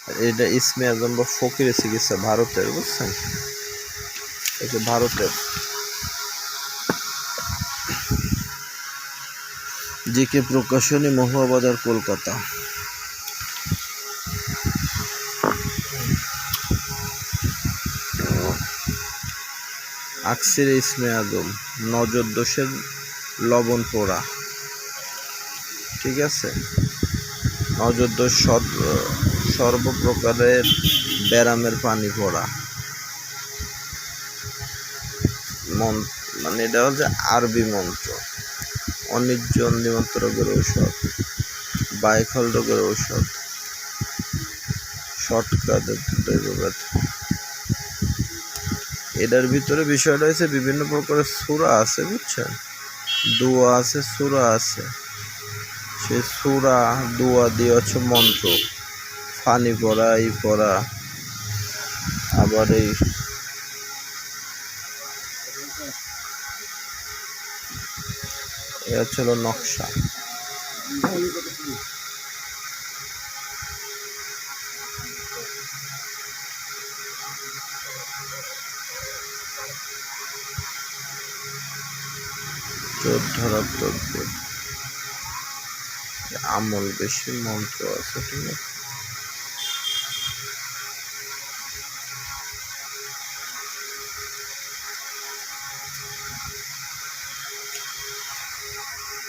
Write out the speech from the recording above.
এটা ইসমে আজম বা ফকিরের চিকিৎসা ভারতের, বুঝছেন? এটা ভারতের। জিকে প্রকাশনী, মহুয়া বাজার, কলকাতা। আকসির ইসমে আজম, নজর দোষের লবণ পোড়া, ঠিক আছে? নজর দোষ সর্বপ্রকারের ব্যারামের পানি পড়া, মানে এটা হচ্ছে আরবি মন্ত্র। অনিজ্য অনিমন্ত রোগের ঔষধ, বাইফল রোগের ঔষধ, শটকা দৈবব্যাধ। এটার ভিতরে বিষয়টা হচ্ছে বিভিন্ন প্রকারের সূরা আছে, বুঝছেন? দোয়া আছে, সূরা আছে। সেই সূরা দোয়া দিয়ে হচ্ছে মন্ত্র, পানি পড়া, এই পড়া, আবার এই হচ্ছিল নকশা। চোর ধরার তদ্বির, আমল বেশি মন্ত্র আছে, ঠিক আছে?